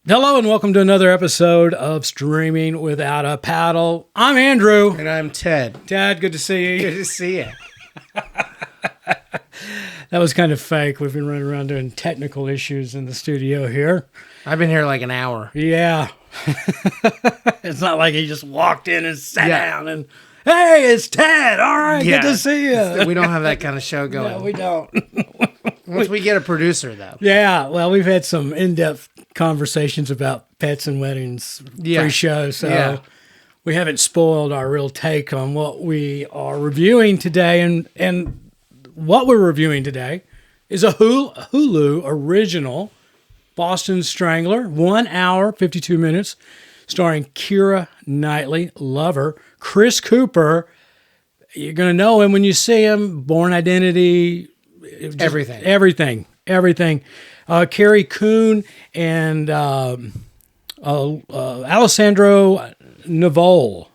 Hello and welcome to another episode of Streaming Without a Paddle. I'm Andrew. And I'm Ted. Ted, good to see you. Good to see you. That was kind of fake. We've been running around doing technical issues in the studio here. I've been here like an hour. Yeah. It's not like he just walked in and sat down and, hey, it's Ted. All right, good to see you. We don't have that kind of show going. No, we don't. Once we get a producer, though. Yeah, well, we've had some in-depth conversations about pets and weddings pre-show, so we haven't spoiled our real take on what we are reviewing today. And what we're reviewing today is a Hulu original, Boston Strangler, 1 hour, 52 minutes, starring Keira Knightley, love her, Chris Cooper. You're going to know him when you see him, Born Identity, everything. Carrie Coon and Alessandro Nivola.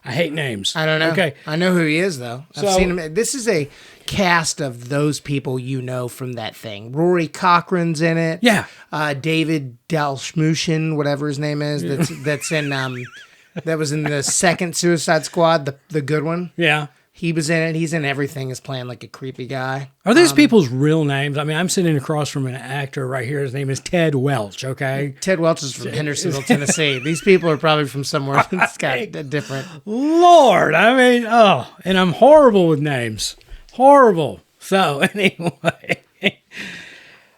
I hate names. I don't know. Okay, I know who he is, though. I've seen him. This is a cast of those people you know from that thing. Rory Cochran's in it. Yeah. David Dalshmushin, whatever his name is. That's in. That was in the second Suicide Squad, the good one. Yeah. He was in it. He's in everything. He's playing like a creepy guy. Are these people's real names? I mean, I'm sitting across from an actor right here. His name is Ted Welch, okay? Ted Welch is from Hendersonville, Tennessee. These people are probably from somewhere that's got different. Lord, I mean, and I'm horrible with names. Horrible. So, anyway.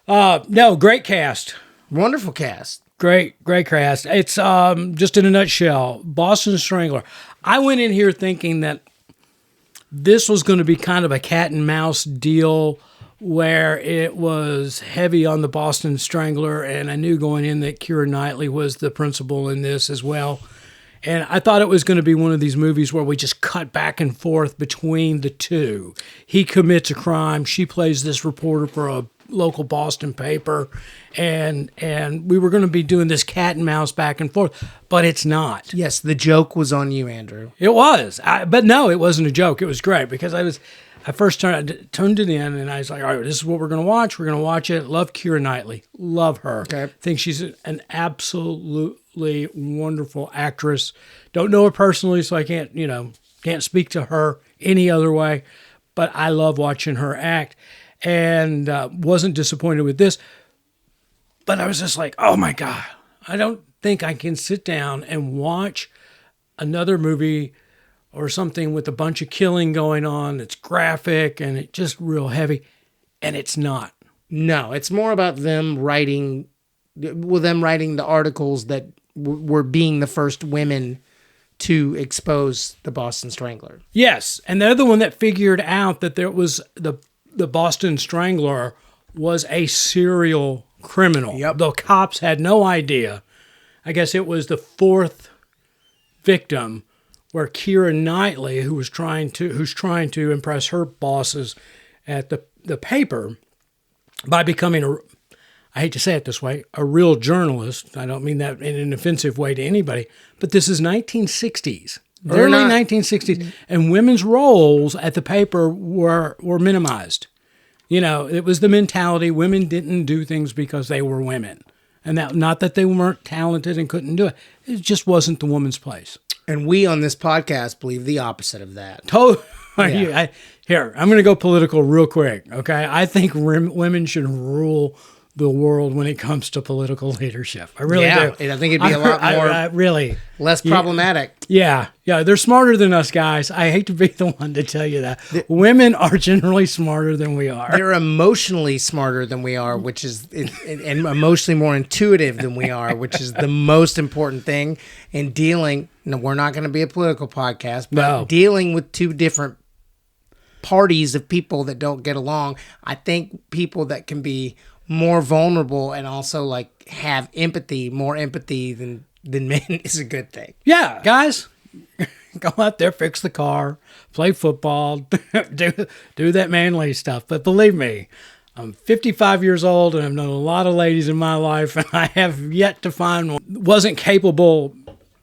No, great cast. Wonderful cast. Great cast. It's just in a nutshell, Boston Strangler. I went in here thinking that this was going to be kind of a cat and mouse deal where it was heavy on the Boston Strangler, and I knew going in that Keira Knightley was the principal in this as well. And I thought it was going to be one of these movies where we just cut back and forth between the two. He commits a crime. She plays this reporter for a local Boston paper, and we were going to be doing this cat and mouse back and forth, but it's not. Yes, the joke was on you, Andrew. It was, but no, it wasn't a joke. It was great because I first turned it in, and I was like, all right, this is what we're going to watch. We're going to watch it. Love Keira Knightley. Love her. Okay. Think she's an absolutely wonderful actress. Don't know her personally, so I can't speak to her any other way, but I love watching her act. And wasn't disappointed with this. But I was just like, oh my God, I don't think I can sit down and watch another movie or something with a bunch of killing going on. It's graphic and it's just real heavy. And it's not. No, it's more about them writing the articles that were being the first women to expose the Boston Strangler. Yes. And they're the one that figured out that there was the Boston Strangler was a serial criminal. Yep. The cops had no idea. I guess it was the fourth victim where Keira Knightley, who's trying to impress her bosses at the paper by becoming I hate to say it this way, a real journalist. I don't mean that in an offensive way to anybody, but this is 1960s. Early 1960s, and women's roles at the paper were minimized. It was the mentality women didn't do things because they were women, and that not that they weren't talented and couldn't do it. It just wasn't the woman's place. And we on this podcast believe the opposite of that. Here, I'm going to go political real quick. Okay, I think women should rule the world when it comes to political leadership. I really do. I think it'd be a lot more really less problematic. Yeah, they're smarter than us guys. I hate to be the one to tell you that. Women are generally smarter than we are. They're emotionally smarter than we are, which is and emotionally more intuitive than we are, which is the most important thing in dealing. No, we're not going to be a political podcast, but dealing with two different parties of people that don't get along. I think people that can be more vulnerable and also like have more empathy than men is a good thing. Yeah, guys, go out there, fix the car, play football, do that manly stuff. But believe me, I'm 55 years old and I've known a lot of ladies in my life, and I have yet to find one that wasn't capable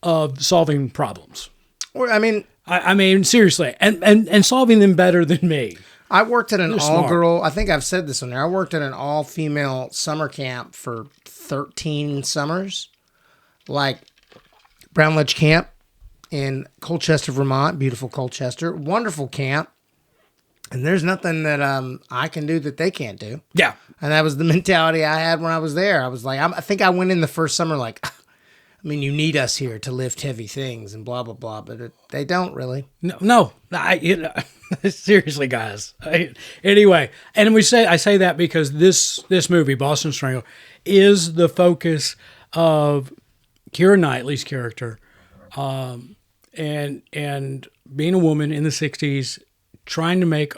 of solving problems. Or I mean, seriously, and solving them better than me. I worked at an You're smart. all-girl, I think I've said this on there, I worked at an all-female summer camp for 13 summers. Like, Brown Ledge Camp in Colchester, Vermont. Beautiful Colchester. Wonderful camp. And there's nothing that I can do that they can't do. Yeah. And that was the mentality I had when I was there. I was like, I think I went in the first summer like, I mean, you need us here to lift heavy things and blah, blah, blah. But they don't really. No. Seriously, guys. Anyway, and I say that because this movie, Boston Strangler, is the focus of Keira Knightley's character, and being a woman in the 60s, trying to make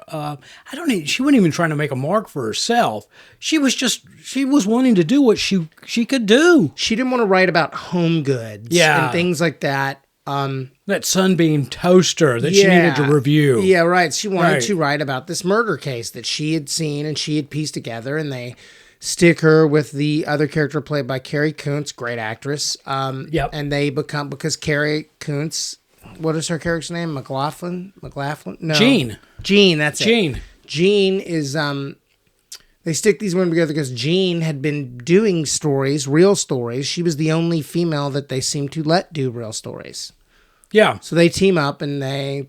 she wasn't even trying to make a mark for herself. She was wanting to do what she could do. She didn't want to write about home goods and things like that. That Sunbeam toaster that she needed to review. Yeah, right. She wanted to write about this murder case that she had seen and she had pieced together, and they stick her with the other character played by Carrie Coon, great actress. And they become, because Carrie Coon, what is her character's name? McLaughlin? No. Jean, that's it. Jean is, they stick these women together because Jean had been doing stories, real stories. She was the only female that they seemed to let do real stories. Yeah. So they team up and they,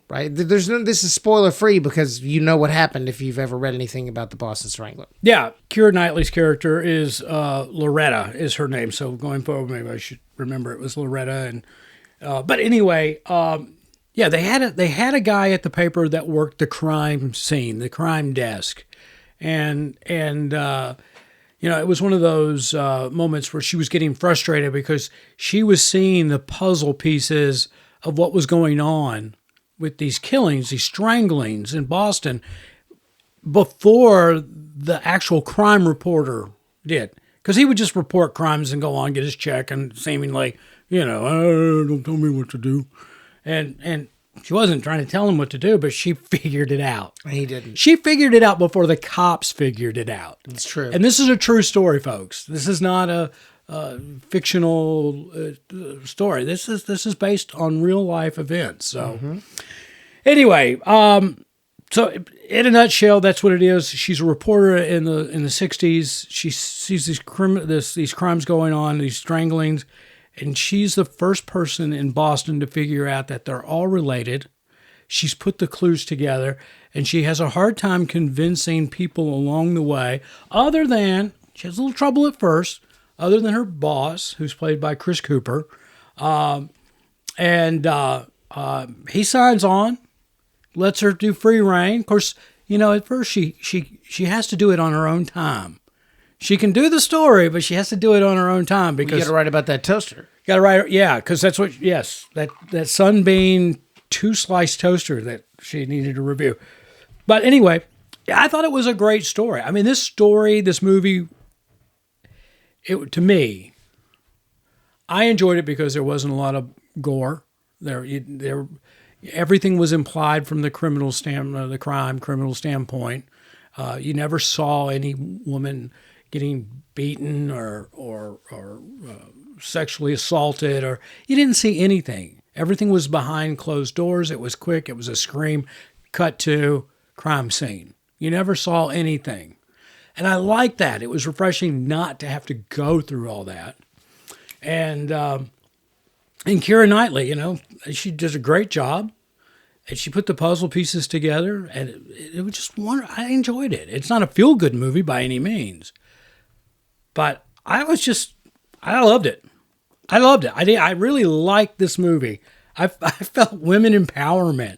right? This is spoiler free because you know what happened if you've ever read anything about the Boston Strangler. Yeah. Keira Knightley's character is Loretta is her name. So going forward, maybe I should remember it was Loretta. And but anyway, they had a guy at the paper that worked the crime scene, the crime desk, and it was one of those moments where she was getting frustrated because she was seeing the puzzle pieces of what was going on with these killings, these stranglings in Boston before the actual crime reporter did. Because he would just report crimes and go on, get his check, and seemingly, don't tell me what to do. And she wasn't trying to tell him what to do, but she figured it out. He didn't. She figured it out before the cops figured it out. It's true. And this is a true story, folks. This is not a fictional story. This is based on real life events. So, anyway, so in a nutshell, that's what it is. She's a reporter in the 60s. She sees these crimes going on, these stranglings. And she's the first person in Boston to figure out that they're all related. She's put the clues together, and she has a hard time convincing people along the way, she has a little trouble at first, other than her boss, who's played by Chris Cooper. He signs on, lets her do free reign. Of course, at first she has to do it on her own time. She can do the story, but she has to do it on her own time because you got to write about that toaster. Got to write, yeah, because that's what. Yes, that Sunbeam 2-slice toaster that she needed to review. But anyway, I thought it was a great story. I mean, this movie, to me, I enjoyed it because there wasn't a lot of gore. Everything was implied from the criminal standpoint. You never saw any woman getting beaten or sexually assaulted, or you didn't see anything. Everything was behind closed doors. It was quick. It was a scream, cut to crime scene. You never saw anything. And I liked that. It was refreshing not to have to go through all that. And Keira Knightley, she does a great job. And she put the puzzle pieces together, and it was just wonderful. I enjoyed it. It's not a feel-good movie by any means. But I loved it. I really liked this movie. I felt women empowerment.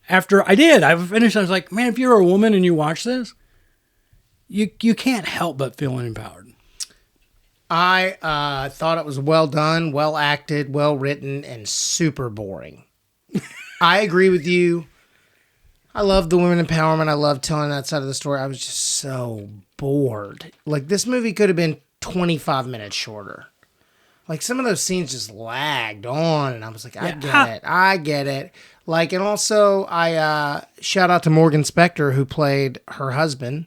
After I finished, I was like, man, if you're a woman and you watch this, you can't help but feeling empowered. I thought it was well done, well acted, well written, and super boring. I agree with you. I love the women empowerment. I love telling that side of the story. I was just so bored. Like, this movie could have been 25 minutes shorter. Like, some of those scenes just lagged on, and I was like, I get it. Like, and also, I shout out to Morgan Spector, who played her husband,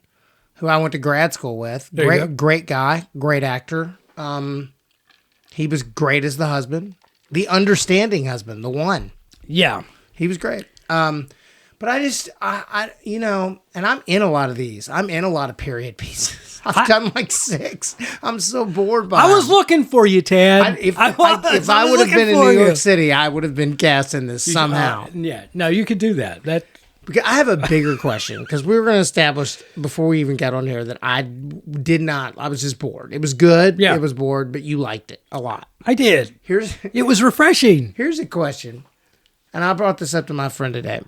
who I went to grad school with. Great guy, great actor. He was great as the husband. The understanding husband, the one. Yeah. He was great. But and I'm in a lot of these. I'm in a lot of period pieces. I've done like 6. I'm so bored by I was looking for you, Ted. If I would have been in New York City, I would have been cast in this somehow. Yeah, no, you could do that. Because I have a bigger question, because we were going to establish before we even got on here that I was just bored. It was good. Yeah. It was bored, but you liked it a lot. I did. It was refreshing. Here's a question, and I brought this up to my friend today.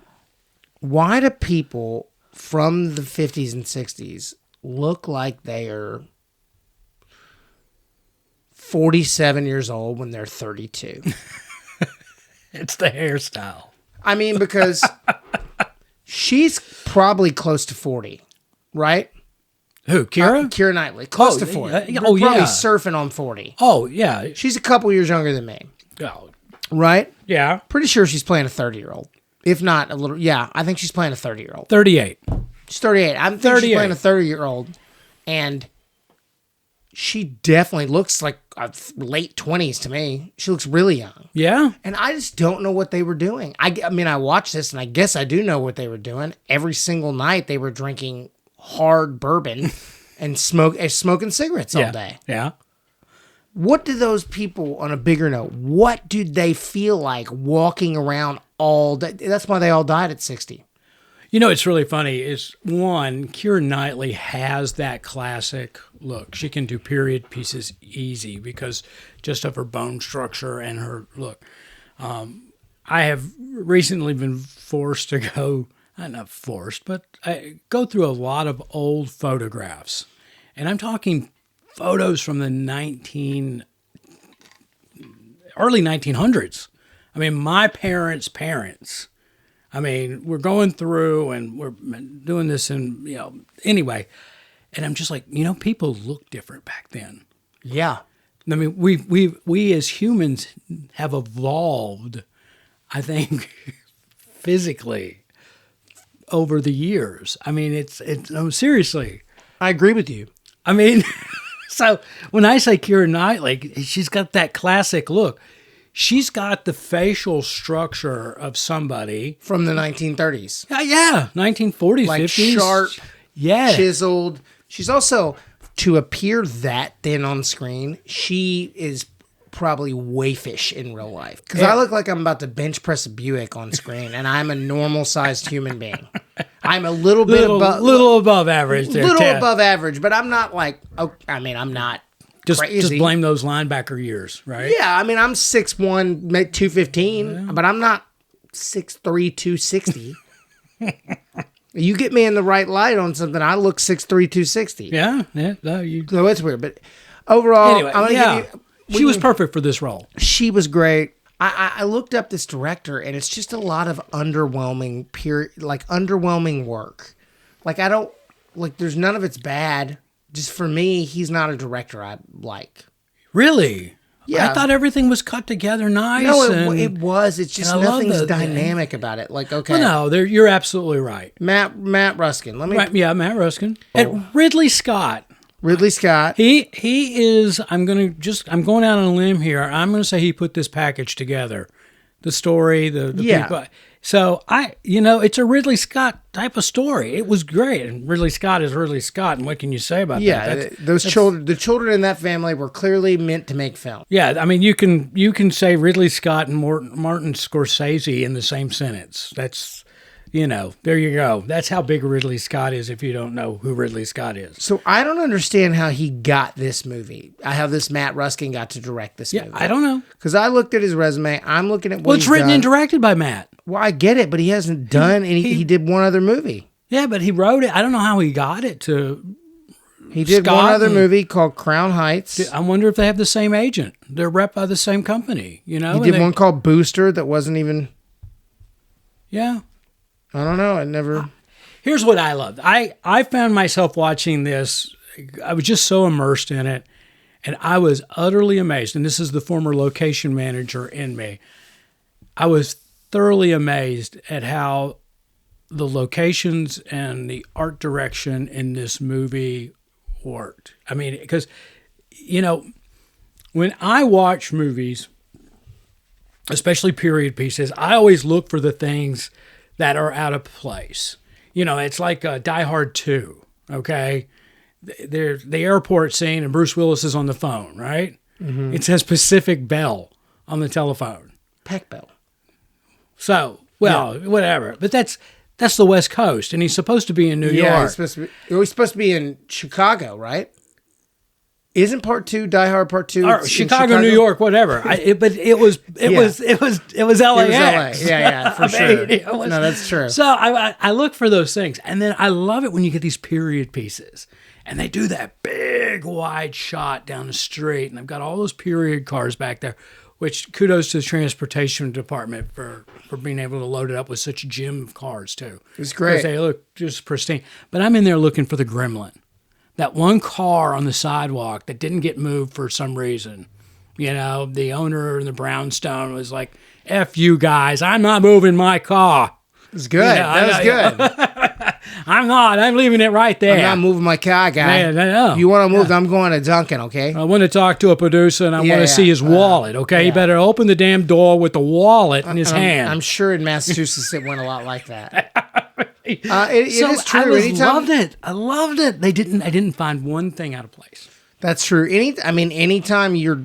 Why do people from the 50s and 60s look like they are 47 years old when they're 32? It's the hairstyle. I mean, because she's probably close to 40, right? Who, Keira? Keira Knightley, close to 40. Probably surfing on 40. Oh, yeah. She's a couple years younger than me. Oh. Right? Yeah. Pretty sure she's playing a 30-year-old. If not a little, yeah, I think she's playing a 30-year-old. 38. She's 38. I'm thinking she's playing a 30-year-old, and she definitely looks like late 20s to me. She looks really young. Yeah. And I just don't know what they were doing. I mean, I watched this, and I guess I do know what they were doing. Every single night, they were drinking hard bourbon and smoking cigarettes all day. Yeah. What do those people, on a bigger note, what do they feel like walking around all day? That's why they all died at 60. You know, it's really funny. Keira Knightley has that classic look. She can do period pieces easy because just of her bone structure and her look. I have recently been forced to go, not forced, but I go through a lot of old photographs. And I'm talking photos from the early 1900s. I mean, my parents' parents. I mean, we're going through and we're doing this and, anyway. And I'm just like, people look different back then. Yeah. I mean, we as humans have evolved, I think, physically over the years. I mean, no, seriously. I agree with you. I mean, so when I say Keira Knightley, she's got that classic look. She's got the facial structure of somebody from the 1930s. Yeah, 1940s, like 50s. Sharp, yeah, chiseled. She's also, to appear that thin on screen, she is probably waifish in real life. Because I look like I'm about to bench press a Buick on screen, and I'm a normal-sized human being. I'm a little above average there. Above average, but I'm not like, I'm not crazy. Just blame those linebacker years, right? Yeah, I mean, I'm 6'1", 215, but I'm not 6'3", 260. You get me in the right light on something, I look 6'3", 260. Yeah. No, so it's weird, but overall, anyway, she was perfect for this role. She was great. I looked up this director, and it's just a lot of underwhelming work. There's none of it's bad. Just for me, he's not a director I like. Really? Yeah. I thought everything was cut together nice. No, it was. It's just nothing's dynamic about it. Like, okay. Well, no, you're absolutely right. Matt Ruskin. Matt Ruskin. Oh. And Ridley Scott. He is, I'm going out on a limb here. I'm going to say he put this package together. The story, the people. So it's a Ridley Scott type of story. It was great. And Ridley Scott is Ridley Scott. And what can you say about that? Yeah, the children in that family were clearly meant to make film. Yeah, I mean, you can say Ridley Scott and Martin Scorsese in the same sentence. That's, there you go. That's how big Ridley Scott is if you don't know who Ridley Scott is. So I don't understand how he got this movie. How this Matt Ruskin got to direct this movie. I don't know. Because I looked at his resume. I'm looking at what it's written and directed by Matt. Well, I get it, but he hasn't done any. He did one other movie. Yeah, but he wrote it. I don't know how he got it to. He did Scott one other movie called Crown Heights. I wonder if they have the same agent. They're rep by the same company. He did one called Booster that wasn't even. Yeah. I don't know. I never. Here's what I loved. I found myself watching this. I was just so immersed in it, and I was utterly amazed. And this is the former location manager in me. I was thoroughly amazed at how the locations and the art direction in this movie worked. I mean, because, when I watch movies, especially period pieces, I always look for the things that are out of place. It's like Die Hard 2, okay? The airport scene and Bruce Willis is on the phone, right? Mm-hmm. It says Pacific Bell on the telephone. Peck Bell. So, whatever. But that's the West Coast, and he's supposed to be in New York. He's supposed to be in Chicago, right? Isn't part 2 Die Hard part 2? Or Chicago, New York, whatever. But it was LAX. It was LA. Yeah, for sure. No, that's true. So I look for those things, and then I love it when you get these period pieces, and they do that big wide shot down the street, and they've got all those period cars back there. Which kudos to the transportation department for being able to load it up with such a gym of cars too. It's great. Because they look just pristine. But I'm in there looking for the gremlin. That one car on the sidewalk that didn't get moved for some reason. The owner in the brownstone was like, F you guys, I'm not moving my car. It's good. That was good. I'm not. I'm leaving it right there. I'm not moving my car, guy. Man, no. You want to move? I'm going to Dunkin', okay? I want to talk to a producer, and I want to see his wallet, okay? He better open the damn door with the wallet in his hand. I'm sure in Massachusetts it went a lot like that. It is true. I loved it. I didn't find one thing out of place. That's true. Anytime you're...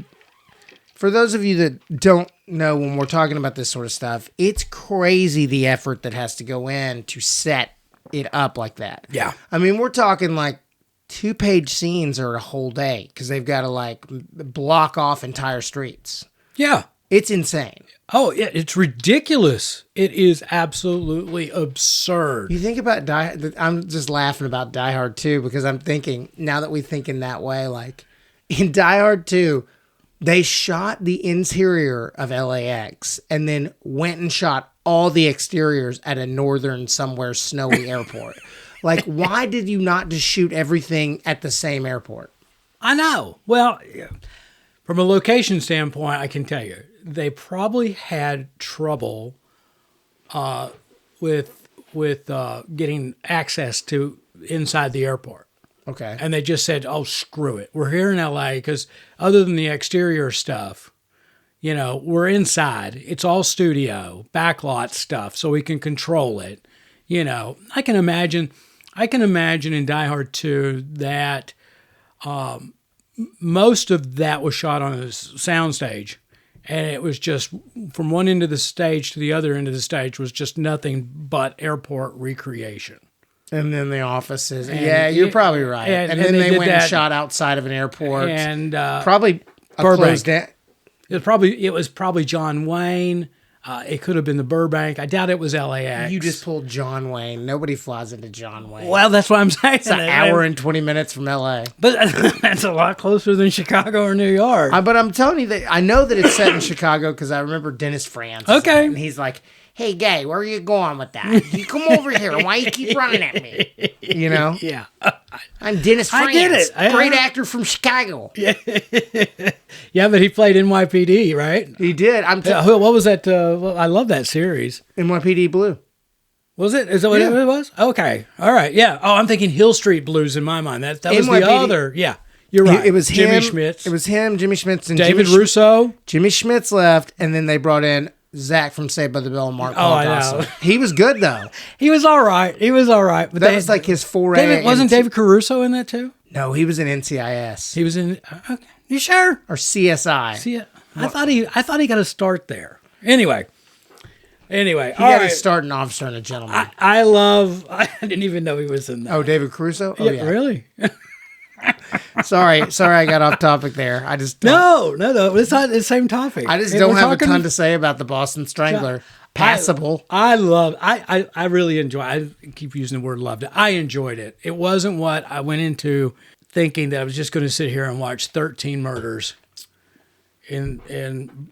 For those of you that don't know when we're talking about this sort of stuff, it's crazy the effort that has to go in to set it up like that. Yeah. We're talking like 2-page scenes or a whole day because they've got to like block off entire streets. Yeah. It's insane. Oh, yeah, it's ridiculous. It is absolutely absurd. You think about I'm just laughing about Die Hard 2 because I'm thinking, now that we think in that way, like in Die Hard 2, they shot the interior of LAX and then went and shot all the exteriors at a northern somewhere snowy airport. Like, why did you not just shoot everything at the same airport? I know. Well, from a location standpoint, I can tell you, they probably had trouble with getting access to inside the airport. Okay. And they just said, oh, screw it. We're here in LA because other than the exterior stuff, we're inside. It's all studio, backlot stuff, so we can control it. I can imagine in Die Hard 2 that most of that was shot on a soundstage. And it was just from one end of the stage to the other end of the stage was just nothing but airport recreation. And then the offices. You're probably right. And then they went and shot outside of an airport. And probably a closed down. It was probably John Wayne. It could have been the Burbank. I doubt it was LAX. You just pulled John Wayne. Nobody flies into John Wayne. Well, that's what I'm saying. It's an hour and 20 minutes from LA. But that's a lot closer than Chicago or New York. But I'm telling you that I know that it's set in Chicago because I remember Dennis Franz. Okay. And he's like, hey, gay, where are you going with that? You come over here. Why you keep running at me? Yeah. I'm Dennis Franz. I get it. Great actor from Chicago. Yeah, but he played NYPD, right? He did. What was that? I love that series. NYPD Blue. Was it? Is that what it was? Okay. All right. Yeah. Oh, I'm thinking Hill Street Blues in my mind. That was NYPD. The other. Yeah. You're right. It was Jimmy him, Schmitz. It was him, Jimmy Schmitz, and David Russo. Jimmy Schmitz left, and then they brought in Zach from Saved by the Bell and Mark Paul Gosselaar. He was good, though. He was all right. But that was like his foray. Wasn't David Caruso in that too? No, he was in NCIS. He was in... Okay. You sure? Or CSI. I thought he got a start there. Anyway, he got a start in Officer and a Gentleman. I didn't even know he was in that. Oh, David Caruso? Oh, yeah. Really? Sorry, I got off topic there. I just no, it's not the same topic. I just don't have a ton to say about the Boston Strangler. Passable. I really enjoy. I keep using the word loved it. I enjoyed it. It wasn't what I went into thinking that I was just going to sit here and watch 13 murders and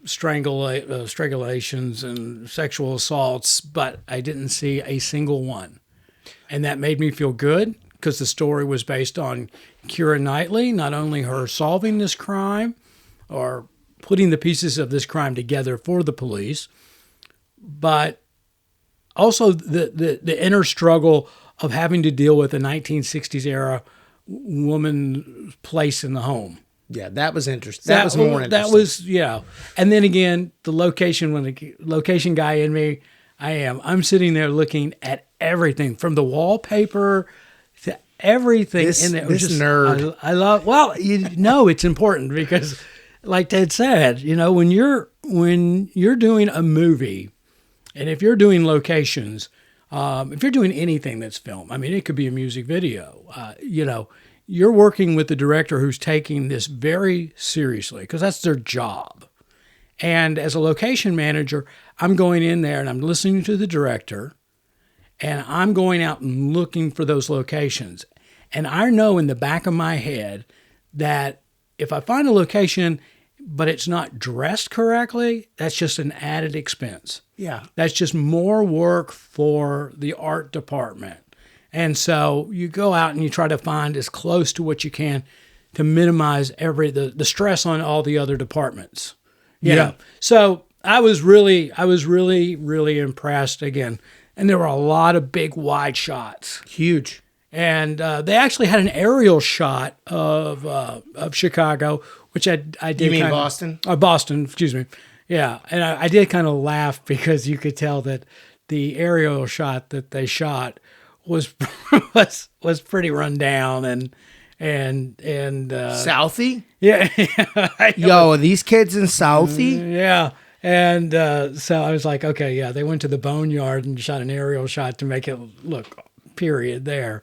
strangulations and sexual assaults, but I didn't see a single one, and that made me feel good. Because the story was based on Keira Knightley, not only her solving this crime or putting the pieces of this crime together for the police, but also the inner struggle of having to deal with a 1960s era woman's place in the home. Yeah, that was interesting. That was more interesting. That was, And then again, the location, when the location guy in me, I am. I'm sitting there looking at everything from the wallpaper to everything in there. This nerd. I love. Well, it's important because, like Ted said, when you're doing a movie, and if you're doing locations, if you're doing anything that's film, I mean, it could be a music video. You're working with the director who's taking this very seriously because that's their job. And as a location manager, I'm going in there and I'm listening to the director and I'm going out and looking for those locations. And I know in the back of my head that if I find a location, but it's not dressed correctly, that's just an added expense. Yeah. That's just more work for the art department. And so you go out and you try to find as close to what you can to minimize the stress on all the other departments. Yeah. So I was really, really impressed again. And there were a lot of big wide shots. Huge. And they actually had an aerial shot of Chicago, which I did. You mean Boston? Boston, excuse me. Yeah. And I did kind of laugh because you could tell that the aerial shot that they shot was pretty run down and Southie? Yeah. Yo, are these kids in Southie? Yeah. And so I was like, okay, yeah, they went to the boneyard and shot an aerial shot to make it look period there.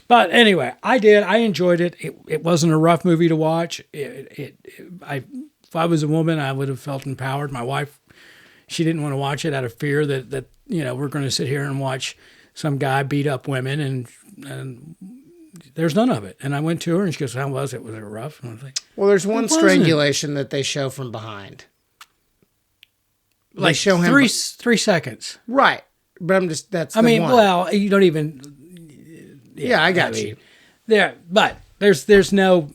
But anyway, I did. I enjoyed it. It wasn't a rough movie to watch. If I was a woman, I would have felt empowered. My wife, she didn't want to watch it out of fear that we're going to sit here and watch some guy beat up women, and there's none of it. And I went to her, and she goes, "How was it? Was it rough?" And I was like, well, there's one strangulation that they show from behind. Like show him 3 seconds, right? But I'm just that's. Well, you don't even. Yeah, I got you. There, but there's no,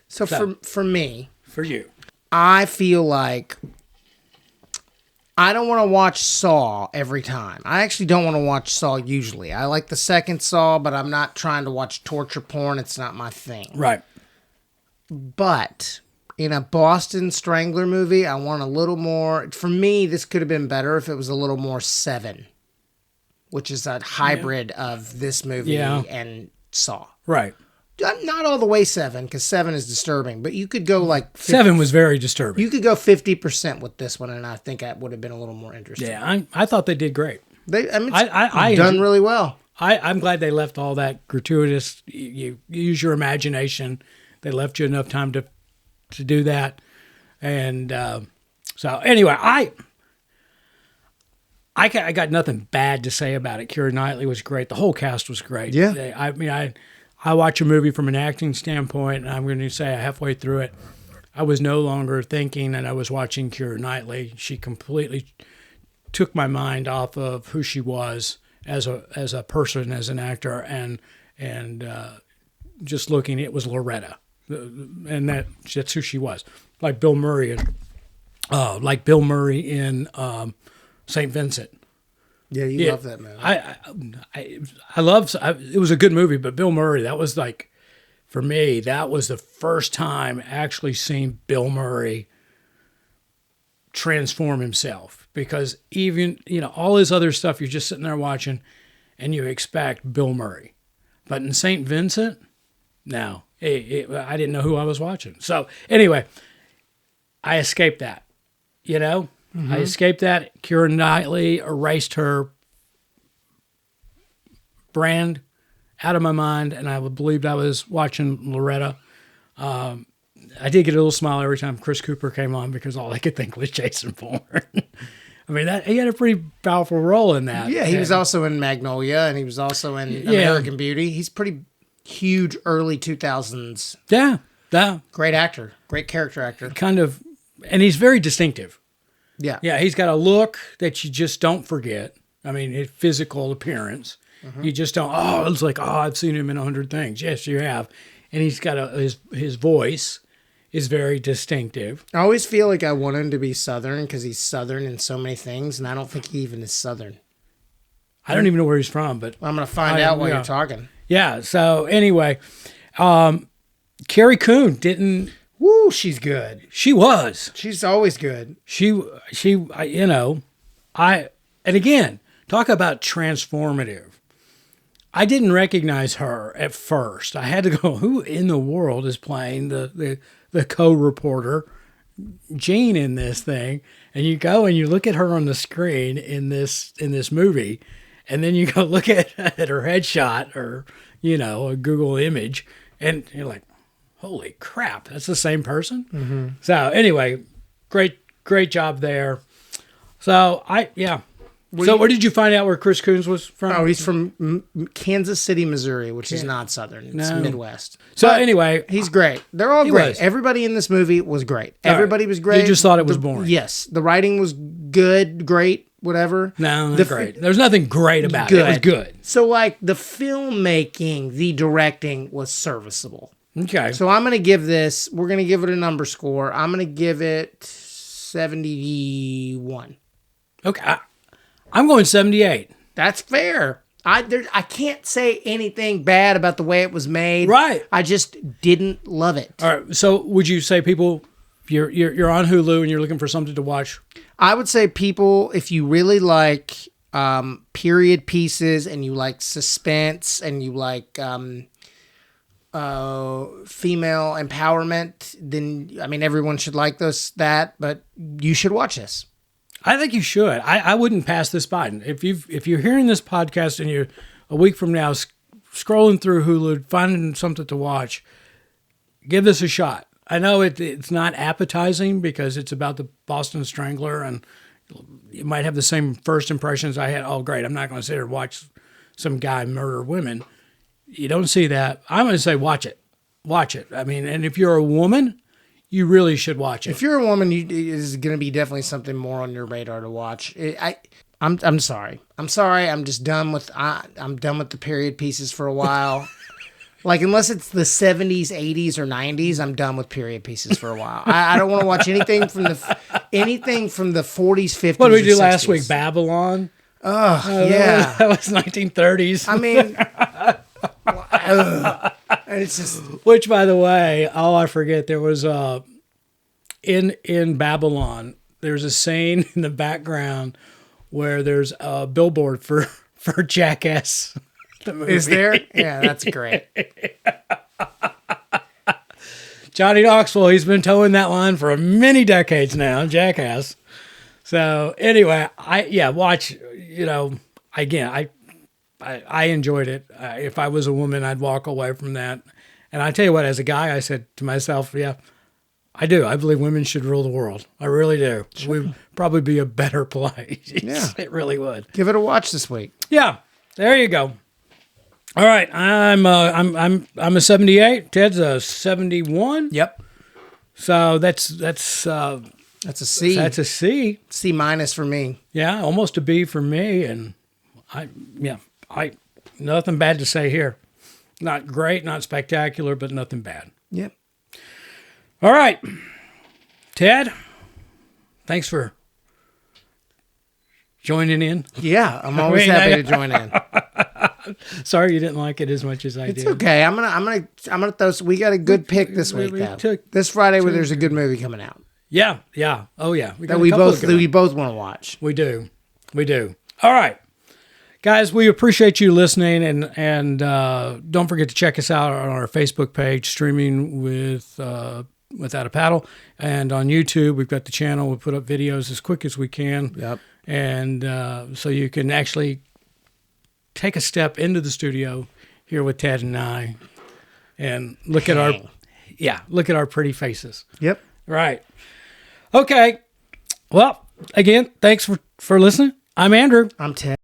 So for me, for you, I feel like I don't want to watch Saw every time. I actually don't want to watch Saw usually. I like the second Saw, but I'm not trying to watch torture porn. It's not my thing. Right. But in a Boston Strangler movie, I want a little more. For me, this could have been better if it was a little more Seven, which is a hybrid of this movie and Saw. Right. Not all the way Seven, because Seven is disturbing, but you could go like 50, Seven was very disturbing. You could go 50% with this one, and I think that would have been a little more interesting. Yeah, I thought they did great. I done really well. I'm glad they left all that gratuitous. You use your imagination. They left you enough time to do that, and so anyway, I got nothing bad to say about it. Keira Knightley was great. The whole cast was great. Yeah. I watch a movie from an acting standpoint, and I'm going to say halfway through it, I was no longer thinking that I was watching Keira Knightley. She completely took my mind off of who she was as a person, as an actor, and just looking, it was Loretta, and that's who she was. Like Bill Murray in St. Vincent. Yeah, you love that movie. I love. It was a good movie, but Bill Murray, that was like, for me, that was the first time actually seeing Bill Murray transform himself. Because even all his other stuff, you're just sitting there watching, and you expect Bill Murray, but in St. Vincent, no, I didn't know who I was watching. So anyway, I escaped that. I escaped that. Keira Knightley erased her brand out of my mind, and I believed I was watching Loretta. I did get a little smile every time Chris Cooper came on because all I could think was Jason Bourne. I mean, he had a pretty powerful role in that. Yeah, he was also in Magnolia, and he was also in American Beauty. He's pretty huge early 2000s. Yeah. Great actor. Great character actor. And he's very distinctive. Yeah. Yeah, he's got a look that you just don't forget. I mean, his physical appearance. Mm-hmm. You just don't, it's like, I've seen him in 100 things. Yes, you have. And he's got his voice is very distinctive. I always feel like I want him to be Southern because he's Southern in so many things, and I don't think he even is Southern. I don't even know where he's from, but I'm going to find out while you're talking. Yeah, so anyway, Carrie Coon didn't... Woo, she's good. She was. She's always good. And again, talk about transformative. I didn't recognize her at first. I had to go, who in the world is playing the co-reporter, Jean, in this thing? And you go and you look at her on the screen in this movie, and then you go look at her headshot or, a Google image, and you're like, holy crap, that's the same person? Mm-hmm. So anyway, great job there. So where did you find out where Chris Coons was from? Oh, he's from Kansas City, Missouri, which is not Southern. It's Midwest. So anyway, he's great. They're all great. Everybody in this movie was great. Everybody was great. You just thought it was boring. Yes. The writing was good, great, whatever. No, not great. There's nothing great about it. It was good. So like the filmmaking, the directing was serviceable. Okay. So we're going to give it a number score. I'm going to give it 71. Okay. I'm going 78. That's fair. I can't say anything bad about the way it was made. Right. I just didn't love it. All right. So would you say people, you're on Hulu and you're looking for something to watch? I would say people, if you really like period pieces and you like suspense and you like female empowerment, then everyone should like that, but you should watch this. I think you should. I wouldn't pass this by. If you're hearing this podcast and you're a week from now scrolling through Hulu, finding something to watch, give this a shot. I know it's not appetizing because it's about the Boston Strangler and you might have the same first impressions I had. Oh, great. I'm not going to sit here and watch some guy murder women. You don't see that. I'm going to say watch it. Watch it. And if you're a woman, you really should watch it. If you're a woman, is going to be definitely something more on your radar to watch. I'm sorry. I'm just done with. I'm done with the period pieces for a while. Like unless it's the 70s, 80s, or 90s, I'm done with period pieces for a while. I don't want to watch anything from the 40s, 50s. What did we do 60s. last week? Babylon. Oh yeah, that was 1930s. And it's just, which, by the way, I forget. There was in Babylon. There's a scene in the background where there's a billboard for Jackass. The movie. Is there? Yeah, that's great. Johnny Knoxville. He's been towing that line for many decades now. Jackass. So anyway, watch. Again, I enjoyed it. If I was a woman, I'd walk away from that. And I tell you what, as a guy, I said to myself, yeah, I do. I believe women should rule the world. I really do. Sure. We'd probably be a better place. Yeah, it really would. Give it a watch this week. Yeah, there you go. All right, I'm a 78. Ted's a 71. Yep. So that's a C. That's a C. C minus for me. Yeah, almost a B for me, and I nothing bad to say here. Not great, not spectacular, but nothing bad. Yep. All right, Ted. Thanks for joining in. Yeah, I'm always happy to join in. Sorry you didn't like it as much as I did. It's okay. I'm gonna throw. We got a good pick this week. This Friday, where there's a good movie coming out. Yeah. Oh yeah. We both want to watch. We do. All right, guys. We appreciate you listening, and don't forget to check us out on our Facebook page, Streaming Without a Paddle, and on YouTube. We've got the channel. We put up videos as quick as we can. Yep. And so you can actually take a step into the studio here with Ted and I, and look at our pretty faces. Yep. Right. Okay. Well, again, thanks for listening. I'm Andrew. I'm Ted.